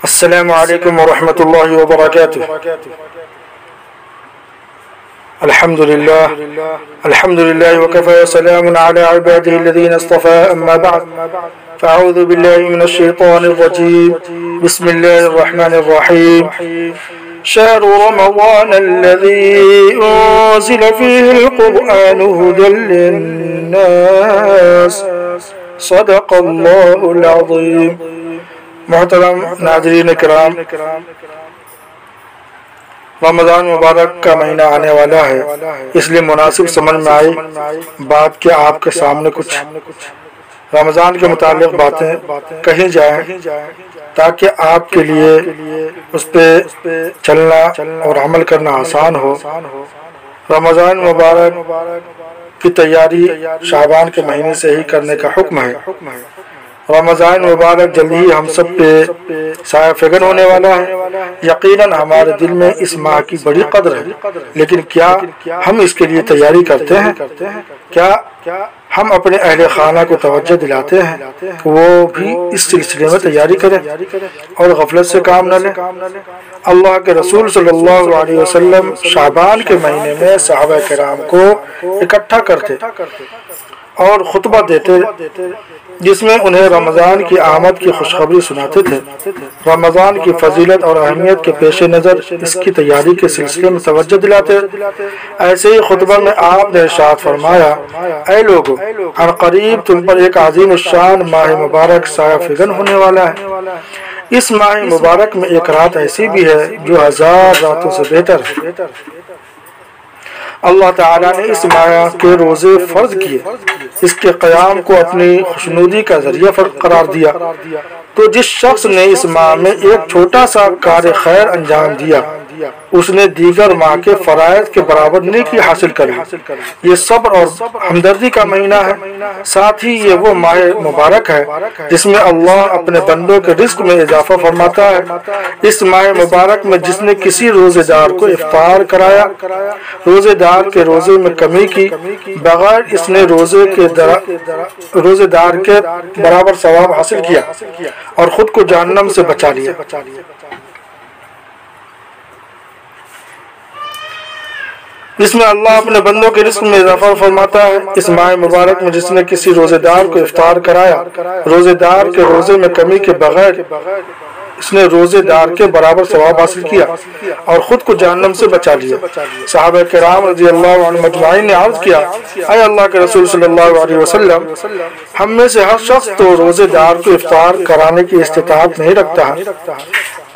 السلام علیکم ورحمۃ اللہ وبرکاتہ۔ الحمد للہ وکفى وسلام علی عباده الذین اصطفى، اما بعد فاعوذ باللہ من الشیطان الرجیم، بسم اللہ الرحمن الرحیم۔ شهر رمضان الذي أنزل فيه القرآن هدى للناس، صدق اللہ العظیم۔ محترم ناظرین کرام، رمضان مبارک کا مہینہ آنے والا ہے، اس لیے مناسب سمجھ میں آئی بات کہ آپ کے سامنے کچھ رمضان کے متعلق باتیں کہی جائیں تاکہ آپ کے لیے اس پہ چلنا اور عمل کرنا آسان ہو۔ رمضان مبارک کی تیاری شعبان کے مہینے سے ہی کرنے کا حکم ہے۔ رمضان مبارک جلد ہی ہم سب پہ سایہ فگن ہونے والا ہے۔ یقیناً ہمارے دل میں اس ماہ کی بڑی قدر ہے، لیکن کیا ہم اس کے لیے تیاری کرتے ہیں؟ کیا ہم اپنے اہل خانہ کو توجہ دلاتے ہیں کہ وہ بھی اس سلسلے میں تیاری کریں اور غفلت سے کام نہ لیں؟ اللہ کے رسول صلی اللہ علیہ وسلم شعبان کے مہینے میں صحابہ کرام کو اکٹھا کرتے اور خطبہ دیتے جس میں انہیں رمضان کی آمد کی خوشخبری سناتے تھے۔ رمضان کی فضیلت اور اہمیت کے پیش نظر اس کی تیاری کے سلسلے میں توجہ دلاتے۔ ایسے ہی خطبہ میں آپ نے ارشاد فرمایا، اے لوگو، ان قریب تم پر ایک عظیم الشان ماہ مبارک سایہ فگن ہونے والا ہے۔ اس ماہ مبارک میں ایک رات ایسی بھی ہے جو 1000 راتوں سے بہتر ہے۔ اللہ تعالیٰ نے اس ماہ کے روزے فرض کیے، اس کے قیام کو اپنی خوشنودی کا ذریعہ قرار دیا، تو جس شخص نے اس ماہ میں ایک چھوٹا سا کار خیر انجام دیا اس نے دیگر ماہ کے فرائض کے برابر نیکی حاصل کر لی۔ یہ صبر اور ہمدردی کا مہینہ ہے، ساتھ ہی یہ وہ ماہ مبارک ہے جس میں اللہ اپنے بندوں کے رزق میں اضافہ فرماتا ہے۔ اس ماہ مبارک میں جس نے کسی روزے دار کو افطار کرایا، روزے دار کے روزے میں کمی کی بغیر اس نے روزے دار کے برابر ثواب حاصل کیا اور خود کو جہنم سے بچا لیا۔ جس میں اللہ اپنے بندوں کے رزق میں اضافہ فرماتا ہے۔ اس ماہ مبارک میں جس نے کسی روزے دار کو افطار کرایا، روزے دار کے روزے میں کمی کے بغیر اس نے روزے دار کے برابر ثواب حاصل کیا اور خود کو جہنم سے بچا لیا۔ صحابہ کرام رضی اللہ عنہ مجمعین نے عرض کیا، اے اللہ کے رسول صلی اللہ علیہ وسلم، ہم میں سے ہر شخص تو روزے دار کو افطار کرانے کی استطاعت نہیں رکھتا۔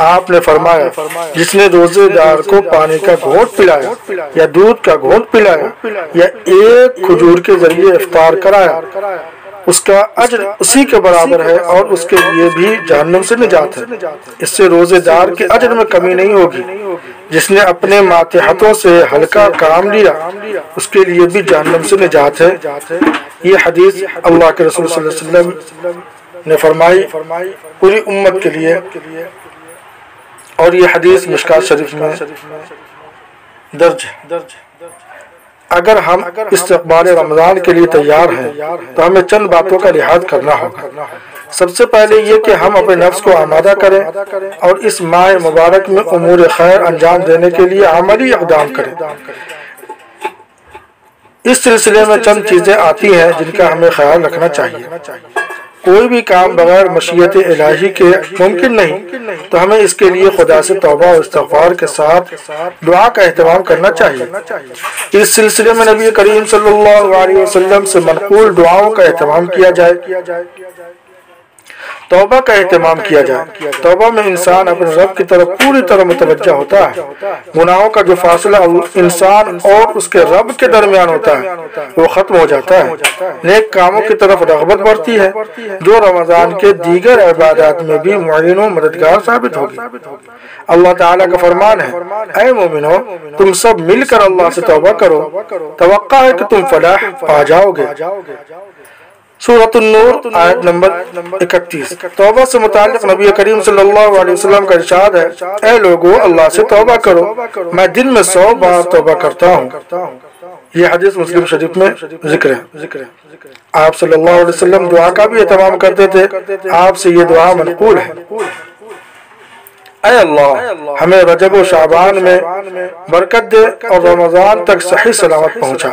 آپ نے فرمایا، جس نے روزے دار کو پانی کا گھونٹ پلایا یا دودھ کا گھونٹ پلایا یا ایک کھجور کے ذریعے افطار کرایا، اس کا اجر اسی کے برابر ہے اور اس کے لیے بھی جہنم سے نجات ہے۔ اس سے روزے دار کے اجر میں کمی نہیں ہوگی۔ جس نے اپنے ماتحتوں سے ہلکا کام لیا اس کے لیے بھی جہنم سے نجات ہے۔ یہ حدیث اللہ کے رسول صلی اللہ علیہ وسلم نے فرمائی پوری امت کے لیے، اور یہ حدیث مشکات شریف میں درج ہے۔ اگر ہم استقبال رمضان کے لیے تیار ہیں تو ہمیں چند باتوں کا لحاظ کرنا ہوگا۔ سب سے پہلے یہ کہ ہم اپنے نفس کو آمادہ کریں اور اس ماہ مبارک میں امور خیر انجام دینے کے لیے عملی اقدام کریں۔ اس سلسلے میں چند چیزیں آتی ہیں جن کا ہمیں خیال رکھنا چاہیے۔ کوئی بھی کام بغیر مشیت الہی کے ممکن نہیں، تو ہمیں اس کے لیے خدا سے توبہ و استغفار کے ساتھ دعا کا اہتمام کرنا چاہیے۔ اس سلسلے میں نبی کریم صلی اللہ علیہ وسلم سے منقول دعاؤں کا اہتمام کیا جائے، توبہ کا اہتمام کیا جائے۔ توبہ میں انسان اپنے رب کی طرف پوری طرح متوجہ ہوتا ہے۔ گناہوں کا جو فاصلہ انسان اور اس کے رب کے درمیان ہوتا ہے وہ ختم ہو جاتا ہے۔ نیک کاموں کی طرف رغبت بڑھتی ہے جو رمضان کے دیگر عبادات میں بھی معین و مددگار ثابت ہوگی۔ اللہ تعالیٰ کا فرمان ہے، اے مومنو، تم سب مل کر اللہ سے توبہ کرو، توقع ہے کہ تم فلاح پا جاؤ گے۔ سورۃ النور آیت نمبر 31۔ توبہ سے متعلق نبی کریم صلی اللہ علیہ وسلم کا ارشاد ہے، اے لوگو، اللہ سے توبہ کرو، میں دن میں 100 بار توبہ کرتا ہوں۔ یہ حدیث مسلم شریف میں ذکر ہے۔ آپ صلی اللہ علیہ وسلم دعا کا بھی اہتمام کرتے تھے، آپ سے یہ دعا منقول ہے۔ اے اللہ ہمیں رجب و شعبان میں برکت دے اور رمضان تک صحیح سلامت پہنچا۔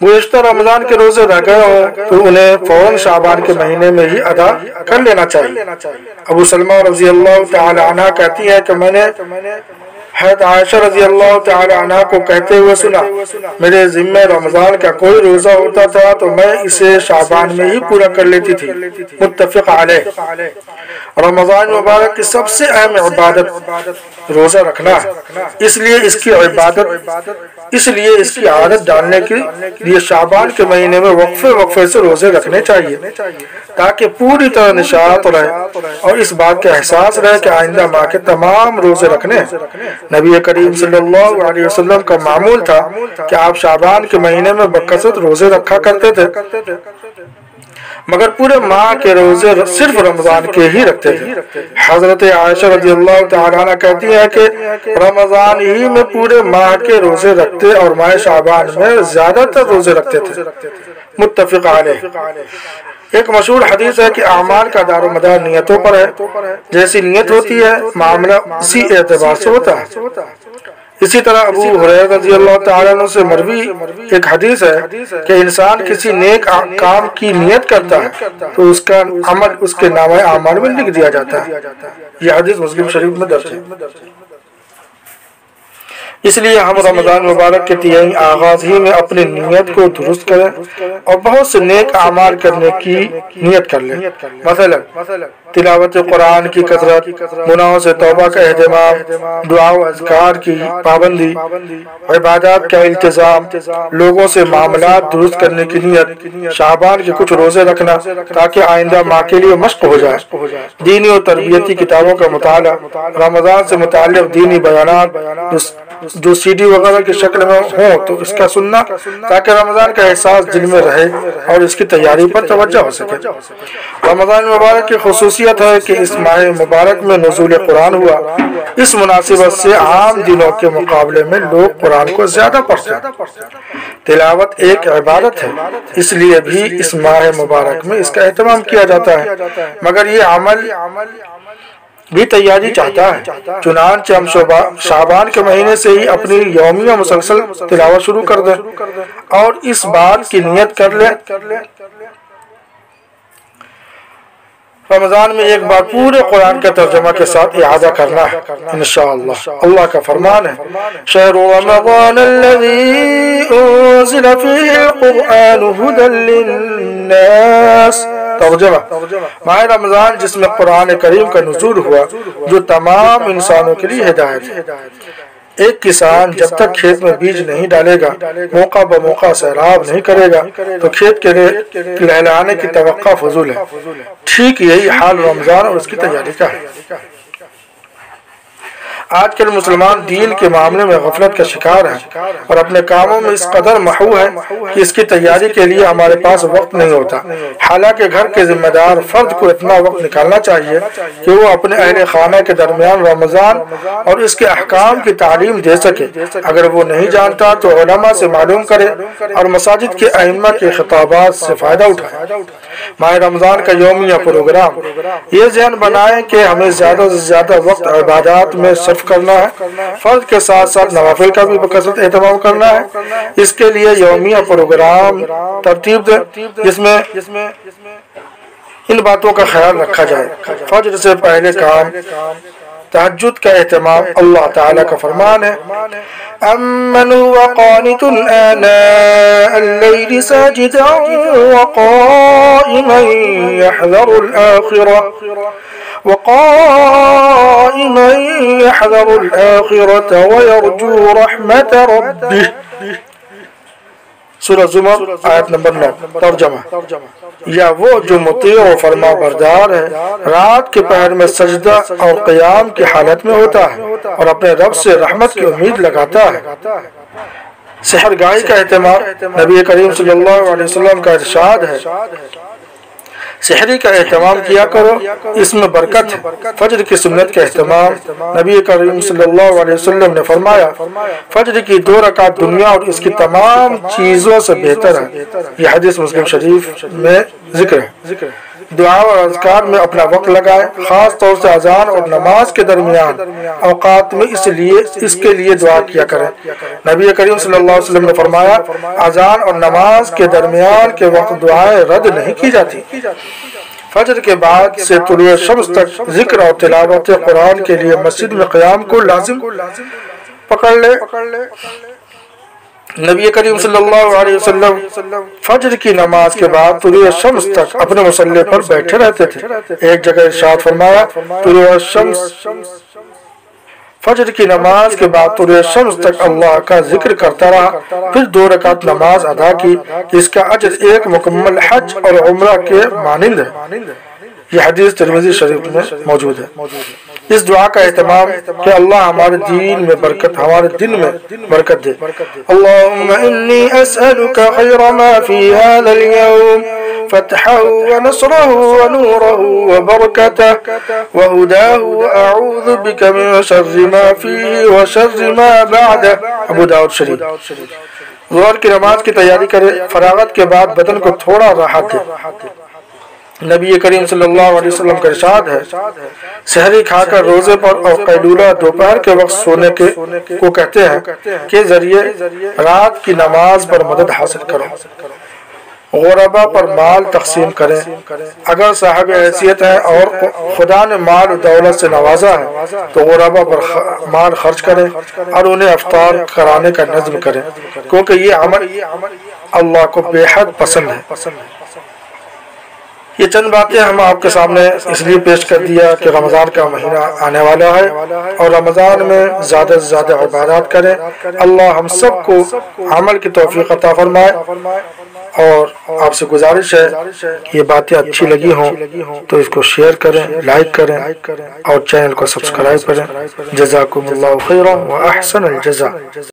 گزشتہ رمضان کے روزے رہ گئے ہوں تو انہیں فوراً شعبان کے مہینے میں ہی ادا کر لینا چاہیے۔ ابو سلمہ رضی اللہ تعالی عنہ کہتی ہے کہ میں نے حضرت عائشہ رضی اللہ تعالی عنہ کو کہتے ہوئے سنا، میرے ذمہ رمضان کا کوئی روزہ ہوتا تھا تو میں اسے شعبان میں ہی پورا کر لیتی تھی۔ متفق علیہ۔ رمضان مبارک کی سب سے اہم عبادت روزہ رکھنا ہے، اس لیے اس کی عادت ڈالنے کے لیے شعبان کے مہینے میں وقفے سے روزے رکھنے چاہیے تاکہ پوری طرح نشاط رہے اور اس بات کا احساس رہے کہ آئندہ ماہ کے تمام روزے رکھنے ہیں۔ نبی کریم صلی اللہ علیہ وسلم کا معمول تھا کہ آپ شعبان کے مہینے میں بکثرت روزے رکھا کرتے تھے، مگر پورے ماہ کے روزے صرف رمضان کے ہی رکھتے تھے۔ حضرت عائشہ رضی اللہ تعالی عنہ کہتی ہیں کہ رمضان ہی میں پورے ماہ کے روزے رکھتے اور ماہ شعبان میں زیادہ تر روزے رکھتے تھے۔ متفق علیہ۔ ایک مشہور حدیث ہے کہ اعمال کا دار و مدار نیتوں پر ہے، جیسی نیت ہوتی ہے معاملہ اسی اعتبار سے ہوتا ہے۔ اسی طرح ابو ہریرہ رضی اللہ تعالیٰ عنہ سے مروی ایک حدیث ہے کہ انسان کسی نیک کام کی نیت کرتا ہے تو اس کا عمل اس کے نامہ اعمال میں لکھ دیا جاتا ہے۔ یہ حدیث مسلم شریف میں درج ہے۔ اس لیے ہم رمضان مبارک کے تیئیں آغاز ہی میں اپنی نیت کو درست کریں اور بہت سے نیک اعمال کرنے کی نیت کر لیں، مثلا تلاوت قرآن کی کثرت، گناہوں سے توبہ کا اہتمام، دعا و اذکار کی پابندی، عبادات کا التزام، لوگوں سے معاملات درست کرنے کی نیت، شعبان کے کچھ روزے رکھنا تاکہ آئندہ ماہ کے لیے مشق ہو جائے، دینی اور تربیتی کتابوں کا مطالعہ، رمضان سے متعلق دینی بیانات جو سی ڈی وغیرہ کی شکل میں ہوں تو اس کا سننا تاکہ رمضان کا احساس دل میں رہے اور اس کی تیاری پر توجہ ہو سکے۔ رمضان مبارک کی خصوصیت ہے کہ اس ماہ مبارک میں نزول قرآن ہوا، اس مناسبت سے عام دنوں کے مقابلے میں لوگ قرآن کو زیادہ پڑھتے ہیں۔ تلاوت ایک عبادت ہے، اس لیے بھی اس ماہ مبارک میں اس کا اہتمام کیا جاتا ہے، مگر یہ عمل بھی تیاری چاہتا ہے، چنانچہ ہم شعبان کے مہینے سے ہی اپنی یومیہ مسلسل تلاوت شروع کر دیں اور اس بات کی نیت کر لیں رمضان میں ایک بار پورے قرآن کا ترجمہ کے ساتھ اعادہ کرنا ہے انشاءاللہ۔ اللہ کا فرمان ہے شہر رمضان الذی انزل فیہ القرآن ھدی للناس۔ ترجمہ: ماہ رمضان جس میں قرآن کریم کا نزول ہوا جو تمام انسانوں کے لیے ہدایت ہے۔ ایک کسان جب تک کھیت میں بیج نہیں ڈالے گا، موقع بموقع سیراب نہیں کرے گا تو کھیت کے لہلانے کی توقع فضول ہے۔ ٹھیک یہی حال رمضان اور اس کی تیاری کا ہے۔ آج کل مسلمان دین کے معاملے میں غفلت کا شکار ہیں اور اپنے کاموں میں اس قدر محو ہے کہ اس کی تیاری کے لیے ہمارے پاس وقت نہیں ہوتا، حالانکہ گھر کے ذمہ دار فرد کو اتنا وقت نکالنا چاہیے کہ وہ اپنے اہل خانہ کے درمیان رمضان اور اس کے احکام کی تعلیم دے سکے۔ اگر وہ نہیں جانتا تو علماء سے معلوم کرے اور مساجد کے ائمہ کے خطابات سے فائدہ اٹھائے۔ ماہ رمضان کا یومیہ پروگرام یہ ذہن بنائیں کہ ہمیں زیادہ سے زیادہ وقت عبادات میں صرف کرنا ہے، فرض کے ساتھ ساتھ نوافل کا بھی بکثرت اہتمام کرنا ہے۔ اس کے لیے یومیہ پروگرام ترتیب دیں جس میں ان باتوں کا خیال رکھا جائے۔ فجر سے پہلے کام، تہجد کا اہتمام۔ اللہ تعالیٰ کا فرمان ہے أَمَّنْ هُوَ قَانِتٌ آنَاءَ اللَّيْلِ سَاجِدًا وَقَائِمًا يَحْذَرُ الْآخِرَةَ وَيَرْجُو رَحْمَةَ رَبِّهِ۔ سورہ زمر آیت نمبر 9۔ ترجمہ: یا وہ جو مطیع و فرما بردار ہے، رات کے پہر میں سجدہ اور قیام کی حالت میں ہوتا ہے اور اپنے رب سے رحمت کی امید لگاتا ہے۔ سحر گاہی کا اہتمام۔ نبی کریم صلی اللہ علیہ وسلم کا ارشاد ہے سحری کا اہتمام کیا کرو، اس میں برکت ہے۔ فجر کی سنت کا اہتمام۔ نبی کریم صلی اللہ علیہ وسلم نے فرمایا فجر کی 2 رکعت دنیا اور اس کی تمام چیزوں سے بہتر ہے۔ یہ حدیث مسلم شریف میں ذکر ہے۔ دعا اور اذکار میں اپنا وقت لگائیں، خاص طور سے اذان اور نماز کے درمیان اوقات میں اس کے لیے دعا کیا کریں۔ نبی کریم صلی اللہ علیہ وسلم نے فرمایا، اذان اور نماز کے درمیان کے وقت دعائیں رد نہیں کی جاتی۔ فجر کے بعد سے طلوع شمس تک ذکر اور تلاوت قرآن کے لیے مسجد میں قیام کو لازم پکڑ لے۔ نبی کریم صلی اللہ علیہ وسلم فجر کی نماز کے بعد طلوع شمس تک اپنے مصلی پر بیٹھے رہتے تھے۔ ایک جگہ ارشاد فرمایا، فجر کی نماز کے بعد طلوع شمس تک اللہ کا ذکر کرتا رہا، پھر 2 رکعت نماز ادا کی، اس کا اجر ایک مکمل حج اور عمرہ کے مانند ہے۔ یہ حدیث ترمذی شریف میں موجود ہے۔ اس دعا کا اہتمام کہ اللہ ہمارے دین میں برکت، ہمارے دن میں برکت دے۔ اللہم انی اسألک خیر ما فی هذا اليوم فتحه ونصره ونوره وبركته وهداه وأعوذ بك من شر ما فيه وشر ما بعده۔ ابو داؤد شریف۔ ظہر کی نماز کی تیاری کرے، فراغت کے بعد بدن کو تھوڑا راحت دے۔ نبی کریم صلی اللہ علیہ وسلم کا ارشاد ہے، سحری کھا کر روزے پر اور قیلولہ دوپہر کے وقت سونے کو کہتے ہیں کے ذریعے رات کی نماز پر مدد حاصل کرو۔ غربا پر مال تقسیم کریں، اگر صاحب حیثیت ہیں اور خدا نے مال و دولت سے نوازا ہے تو غربا پر مال خرچ کریں اور انہیں افطار کرانے کا نظم کریں، کیونکہ یہ عمل اللہ کو بے حد پسند ہے۔ یہ چند باتیں ہم آپ کے سامنے اس لیے پیش کر دیا کہ رمضان کا مہینہ آنے والا ہے اور رمضان میں زیادہ سے زیادہ عبادات کریں۔ اللہ ہم سب کو عمل کی توفیق عطا فرمائے، اور آپ سے گزارش ہے یہ باتیں اچھی لگی ہوں تو اس کو شیئر کریں، لائک کریں اور چینل کو سبسکرائب کریں۔ جزاکم اللہ خیرا و احسن الجزاء۔